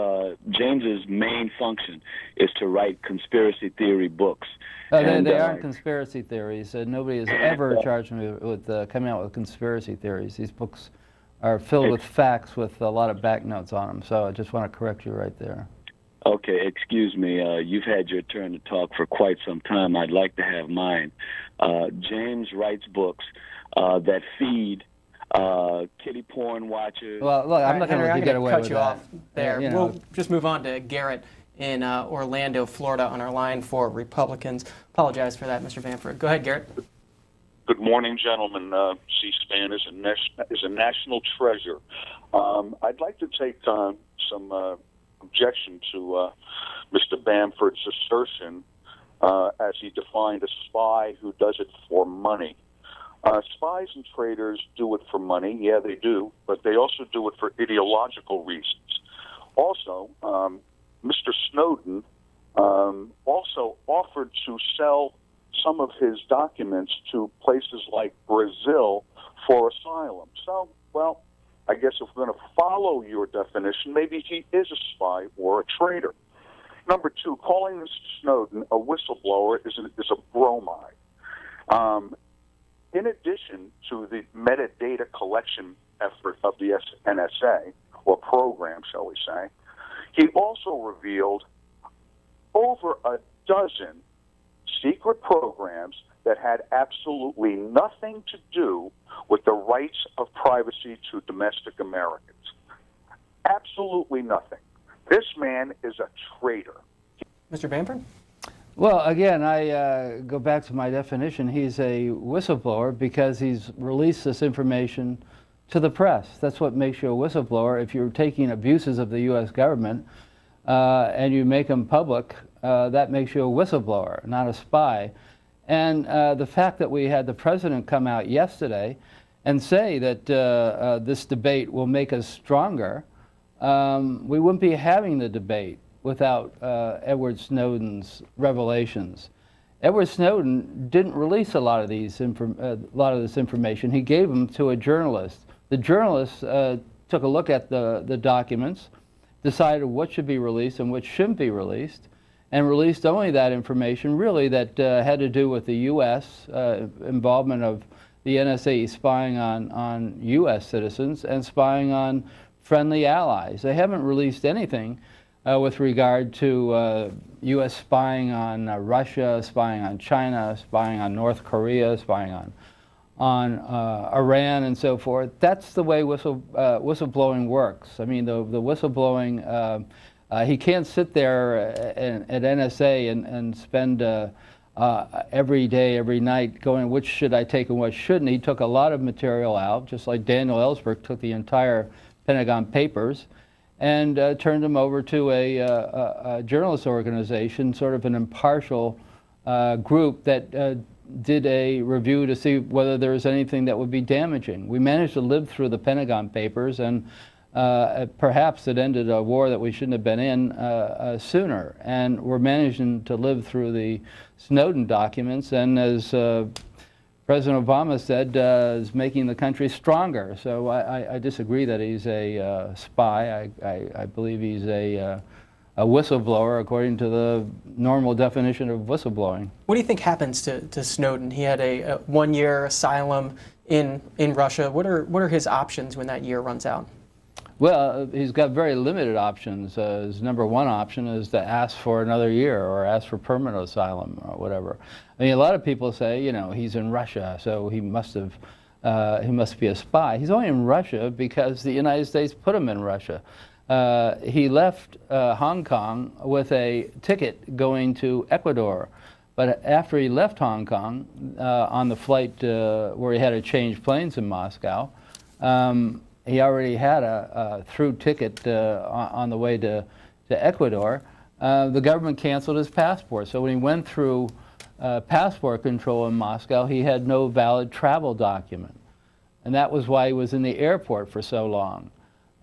main function is to write conspiracy theory books. They aren't conspiracy theories. Nobody has ever charged me with coming out with conspiracy theories. These books are filled with facts with a lot of back notes on them. So I just want to correct you right there. Okay, excuse me. You've had your turn to talk for quite some time. I'd like to have mine. James writes books that feed kiddie porn watchers. Well, look, I'm not going to let you get away with that. Cut you off there. We'll just move on to Garrett in Orlando, Florida, on our line for Republicans. Apologize for that, Mr. Bamford. Go ahead, Garrett. Good morning, gentlemen. C-SPAN is a national treasure. I'd like to take some objection to Mr. Bamford's assertion as he defined a spy who does it for money. Spies and traitors do it for money. Yeah, they do, but they also do it for ideological reasons. Also, Mr. Snowden also offered to sell some of his documents to places like Brazil for asylum. So, well, I guess if we're going to follow your definition, maybe he is a spy or a traitor. Number two, calling Mr. Snowden a whistleblower is a bromide. In addition to the metadata collection effort of the NSA, or program, shall we say, he also revealed over a dozen secret programs that had absolutely nothing to do with the rights of privacy to domestic Americans. Absolutely nothing. This man is a traitor. Mr. Bamford? Well, again, I go back to my definition. He's a whistleblower because he's released this information to the press. That's what makes you a whistleblower. If you're taking abuses of the U.S. government and you make them public, that makes you a whistleblower, not a spy. And the fact that we had the president come out yesterday and say that this debate will make us stronger, we wouldn't be having the debate without Edward Snowden's revelations. Edward Snowden didn't release a lot of this information. He gave them to a journalist. The journalist took a look at the documents, decided what should be released and what shouldn't be released, and released only that information really that had to do with the U.S. Involvement of the NSA spying on U.S. citizens and spying on friendly allies. They haven't released anything with regard to U.S. spying on Russia, spying on China, spying on North Korea, spying on Iran, and so forth. That's the way whistleblowing works. I mean, the whistleblowing. He can't sit there at NSA and spend every day, every night going, which should I take and what shouldn't. He took a lot of material out, just like Daniel Ellsberg took the entire Pentagon Papers and turned them over to a journalist organization, sort of an impartial group that did a review to see whether there was anything that would be damaging. We managed to live through the Pentagon Papers, and perhaps it ended a war that we shouldn't have been in sooner. And we're managing to live through the Snowden documents, and as President Obama said, is making the country stronger. So I disagree that he's a spy. I believe he's a whistleblower according to the normal definition of whistleblowing. What do you think happens to Snowden? He had a 1-year asylum in Russia. What are his options when that year runs out? Well, he's got very limited options. His number one option is to ask for another year or ask for permanent asylum or whatever. I mean, a lot of people say, you know, he's in Russia, so he must be a spy. He's only in Russia because the United States put him in Russia. He left Hong Kong with a ticket going to Ecuador. But after he left Hong Kong on the flight where he had to change planes in Moscow, he already had a through ticket on the way to Ecuador. The government canceled his passport. So when he went through passport control in Moscow, he had no valid travel document. And that was why he was in the airport for so long.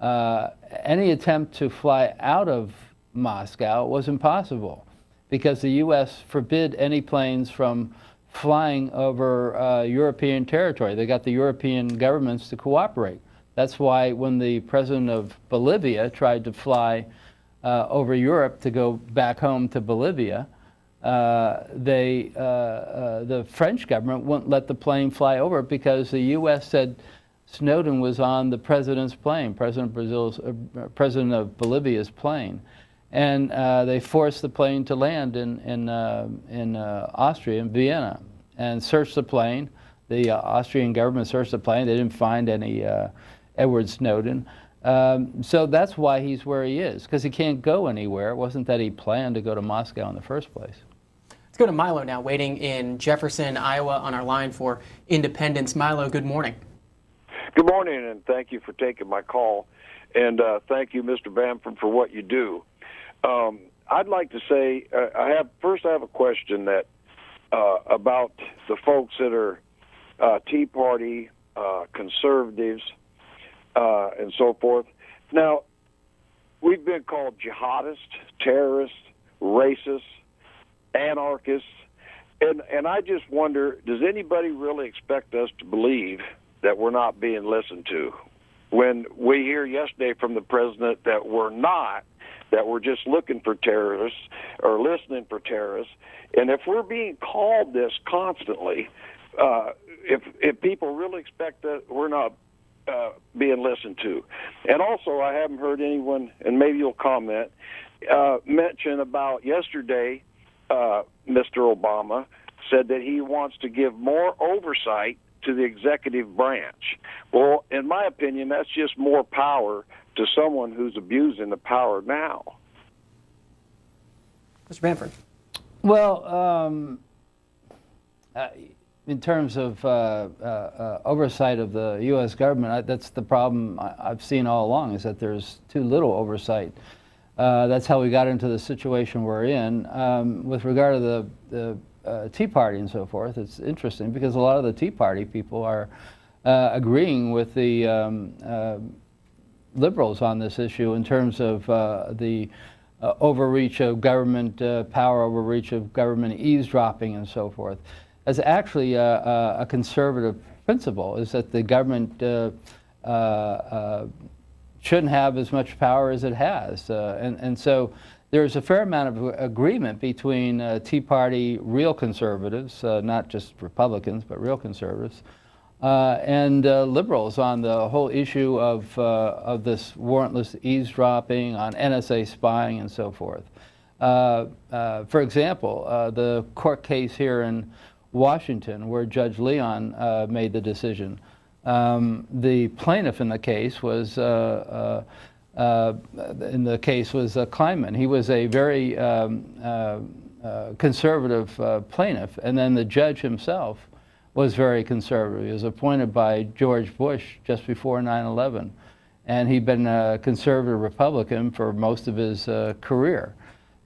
Any attempt to fly out of Moscow was impossible because the U.S. forbid any planes from flying over European territory. They got the European governments to cooperate. That's why when the president of Bolivia tried to fly over Europe to go back home to Bolivia, the French government wouldn't let the plane fly over because the U.S. said Snowden was on the president's plane, President of Bolivia's plane. And they forced the plane to land in Austria, in Vienna, and searched the plane. The Austrian government searched the plane. They didn't find any Edward Snowden. So that's why he's where he is, because he can't go anywhere. It wasn't that he planned to go to Moscow in the first place. Let's go to Milo now, waiting in Jefferson, Iowa, on our line for Independence. Milo, good morning. Good morning, and thank you for taking my call. And thank you, Mr. Bamford, for what you do. I'd like to say, I have a question that about the folks that are Tea Party, conservatives, and so forth. Now, we've been called jihadists, terrorists, racists, anarchists, and I just wonder, does anybody really expect us to believe that we're not being listened to? When we hear yesterday from the president that we're not, that we're just looking for terrorists or listening for terrorists, and if we're being called this constantly, if people really expect that we're not being listened to. And also, I haven't heard anyone, and maybe you'll comment, mention about yesterday, Mr. Obama said that he wants to give more oversight to the executive branch. Well, in my opinion, that's just more power to someone who's abusing the power now. Mr. Bamford. Well, in terms of oversight of the U.S. government, that's the problem I've seen all along, is that there's too little oversight. That's how we got into the situation we're in. With regard to the Tea Party and so forth, it's interesting because a lot of the Tea Party people are agreeing with the liberals on this issue in terms of the overreach of government power, overreach of government eavesdropping and so forth. As actually a conservative principle is that the government shouldn't have as much power as it has. And so there's a fair amount of agreement between Tea Party real conservatives, not just Republicans, but real conservatives, and liberals on the whole issue of this warrantless eavesdropping, on NSA spying and so forth. For example, the court case here in Washington, where Judge Leon made the decision, the plaintiff in the case was Kleinman. He was a very conservative plaintiff, and then the judge himself was very conservative. He was appointed by George Bush just before 9/11, and he'd been a conservative Republican for most of his career.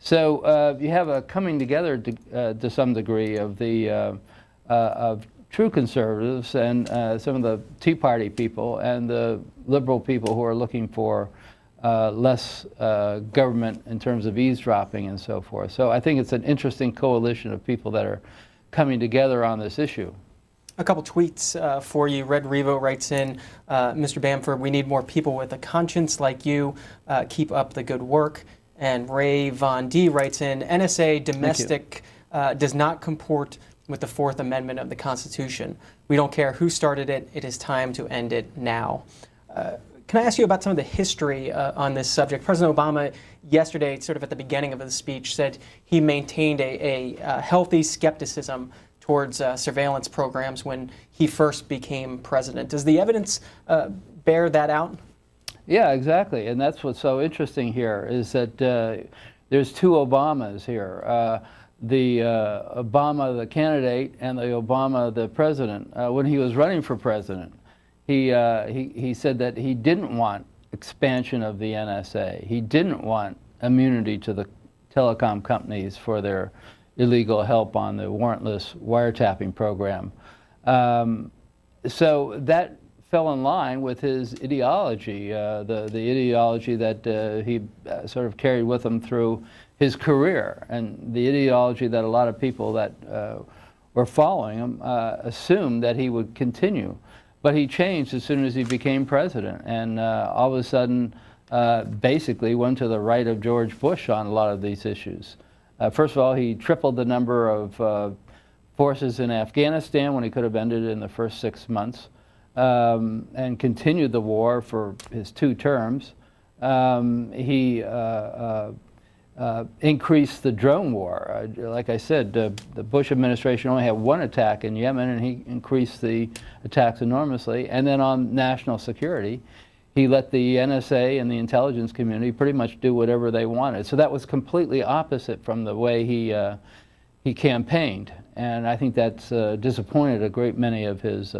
So you have a coming together to some degree of the of true conservatives and some of the Tea Party people and the liberal people who are looking for less government in terms of eavesdropping and so forth. So I think it's an interesting coalition of people that are coming together on this issue. A couple tweets for you. Red Revo writes in, Mr. Bamford, we need more people with a conscience like you. Keep up the good work. And Ray Von D writes in, NSA domestic does not comport with the Fourth Amendment of the Constitution. We don't care who started it. It is time to end it now. can I ask you about some of the history on this subject? President Obama yesterday, sort of at the beginning of his speech, said he maintained a healthy skepticism towards surveillance programs when he first became president. Does the evidence bear that out? Yeah, exactly. And that's what's so interesting here is that there's two Obamas here. The Obama, the candidate, and the Obama, the president. When he was running for president, he said that he didn't want expansion of the NSA. He didn't want immunity to the telecom companies for their illegal help on the warrantless wiretapping program. So that fell in line with his ideology, the ideology that he sort of carried with him through his career, and the ideology that a lot of people that were following him assumed that he would continue. But he changed as soon as he became president, and all of a sudden basically went to the right of George Bush on a lot of these issues. First of all, he tripled the number of forces in Afghanistan when he could have ended it in the first 6 months. And continued the war for his 2 terms. He increased the drone war. Like I said, the Bush administration only had 1 attack in Yemen, and he increased the attacks enormously. And then on national security, he let the NSA and the intelligence community pretty much do whatever they wanted. So that was completely opposite from the way he campaigned. And I think that's disappointed a great many of his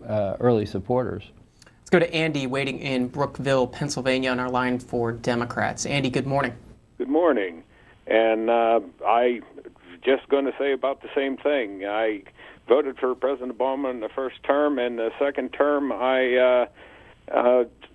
early supporters. Let's go to Andy waiting in Brookville, Pennsylvania on our line for Democrats. Andy, good morning. Good morning. And I just going to say about the same thing. I voted for President Obama in the first term, and the second term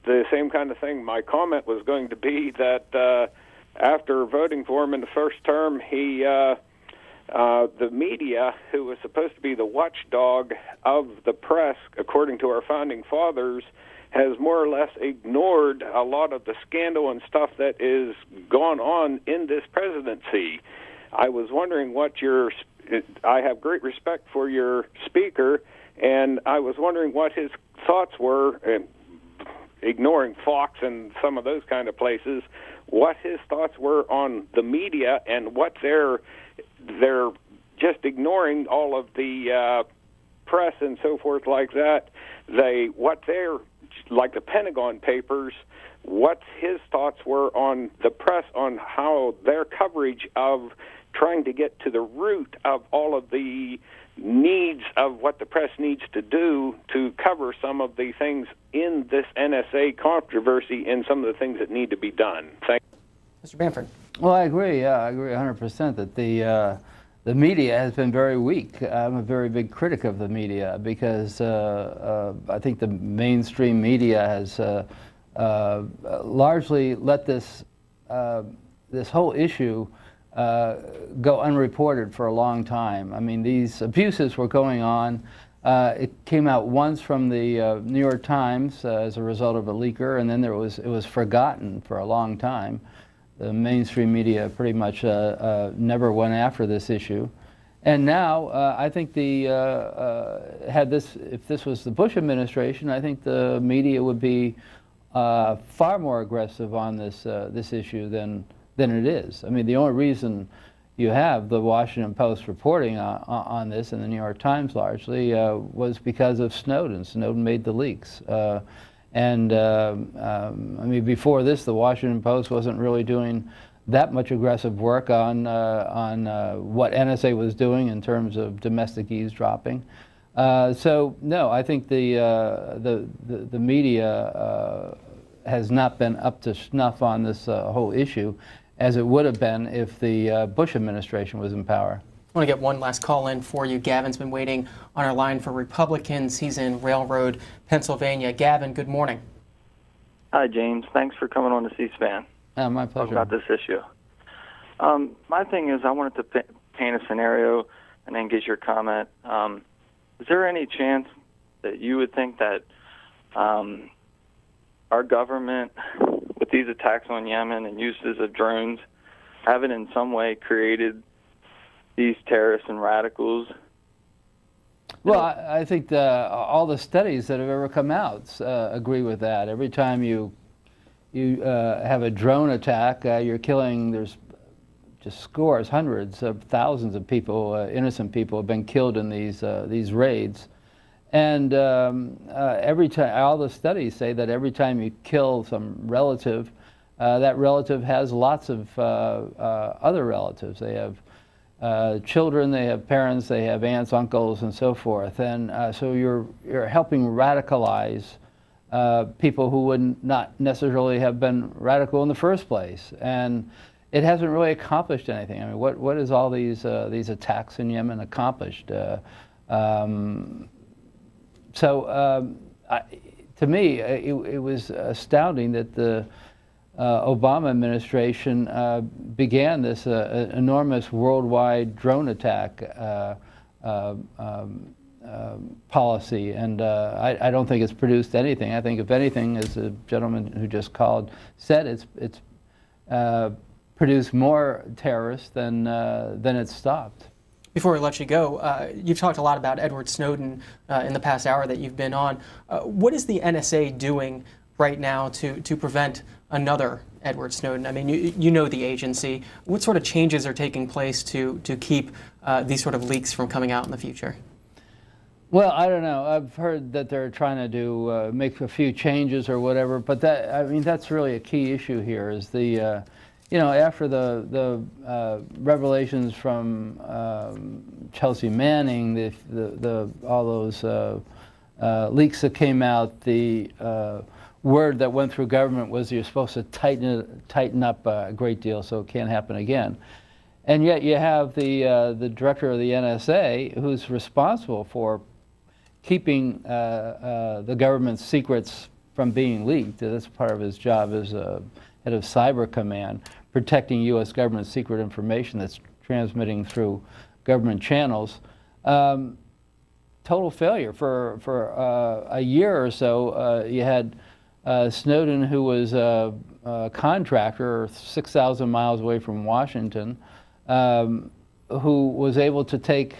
the same kind of thing. My comment was going to be that after voting for him in the first term, the media, who was supposed to be the watchdog of the press, according to our founding fathers, has more or less ignored a lot of the scandal and stuff that is gone on in this presidency. I was wondering I have great respect for your speaker, and I was wondering what his thoughts were, ignoring Fox and some of those kind of places, what his thoughts were on the media and what they're just ignoring all of the press and so forth like that. What they're like the Pentagon Papers, what his thoughts were on the press, on how their coverage of trying to get to the root of all of the needs of what the press needs to do to cover some of the things in this NSA controversy and some of the things that need to be done. Thank you. Mr. Bamford. Well, I agree. Yeah, I agree 100% that the media has been very weak. I'm a very big critic of the media because I think the mainstream media has largely let this whole issue go unreported for a long time. I mean, these abuses were going on. It came out once from the New York Times as a result of a leaker, and then it was forgotten for a long time. The mainstream media pretty much never went after this issue. And now I think if this was the Bush administration, I think the media would be far more aggressive on this issue than it is. I mean, the only reason you have the Washington Post reporting on this, and the New York Times largely, was because of Snowden. Snowden made the leaks. I mean, before this, the Washington Post wasn't really doing that much aggressive work on what NSA was doing in terms of domestic eavesdropping. So no, I think the media has not been up to snuff on this whole issue as it would have been if the Bush administration was in power. I want to get one last call in for you. Gavin's been waiting on our line for Republicans. He's in Railroad, Pennsylvania. Gavin, good morning. Hi, James. Thanks for coming on to C-SPAN. My pleasure. Talk about this issue. My thing is I wanted to paint a scenario and then get your comment. Is there any chance that you would think that our government, with these attacks on Yemen and uses of drones, haven't in some way created these terrorists and radicals? Well, I think all the studies that have ever come out agree with that. Every time you have a drone attack, you're killing. There's just scores, hundreds of thousands of people, innocent people, have been killed in these raids. And every time, all the studies say that every time you kill some relative, that relative has lots of other relatives. They have children, they have parents, they have aunts, uncles, and so forth. And so you're helping radicalize people who would not necessarily have been radical in the first place. And it hasn't really accomplished anything. I mean, what has all these attacks in Yemen accomplished? To me, it was astounding that the Obama administration began this enormous worldwide drone attack policy, and I don't think it's produced anything. I think, if anything, as the gentleman who just called said, it's produced more terrorists than it's stopped. Before we let you go, you've talked a lot about Edward Snowden in the past hour that you've been on. What is the NSA doing right now to prevent another Edward Snowden? I mean, you know the agency. What sort of changes are taking place to keep these sort of leaks from coming out in the future? Well, I don't know. I've heard that they're trying to make a few changes or whatever, but that's really a key issue here. Is the after the revelations from Chelsea Manning, all those leaks that came out, the word that went through government was you're supposed to tighten up a great deal so it can't happen again. And yet you have the director of the NSA who's responsible for keeping the government's secrets from being leaked. That's part of his job as head of Cyber Command, protecting U.S. government secret information that's transmitting through government channels. Total failure. For a year or so, you had Snowden, who was a contractor 6,000 miles away from Washington, who was able to take,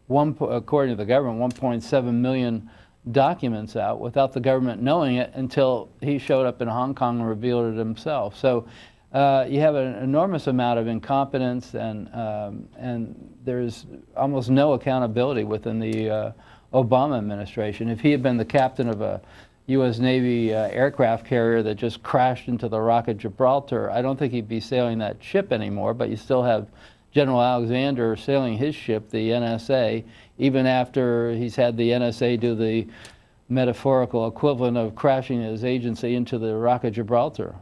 according to the government, 1.7 million documents out without the government knowing it until he showed up in Hong Kong and revealed it himself. So you have an enormous amount of incompetence, and there's almost no accountability within the Obama administration. If he had been the captain of a U.S. Navy aircraft carrier that just crashed into the Rock of Gibraltar, I don't think he'd be sailing that ship anymore, but you still have General Alexander sailing his ship, the NSA, even after he's had the NSA do the metaphorical equivalent of crashing his agency into the Rock of Gibraltar.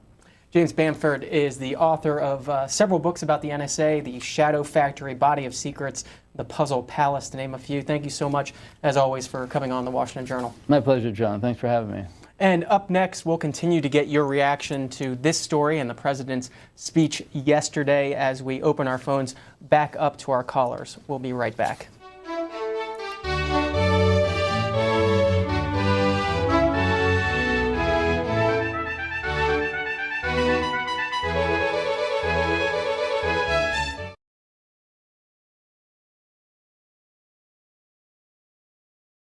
James Bamford is the author of several books about the NSA, The Shadow Factory, Body of Secrets, The Puzzle Palace, to name a few. Thank you so much, as always, for coming on the Washington Journal. My pleasure, John. Thanks for having me. And up next, we'll continue to get your reaction to this story and the president's speech yesterday as we open our phones back up to our callers. We'll be right back.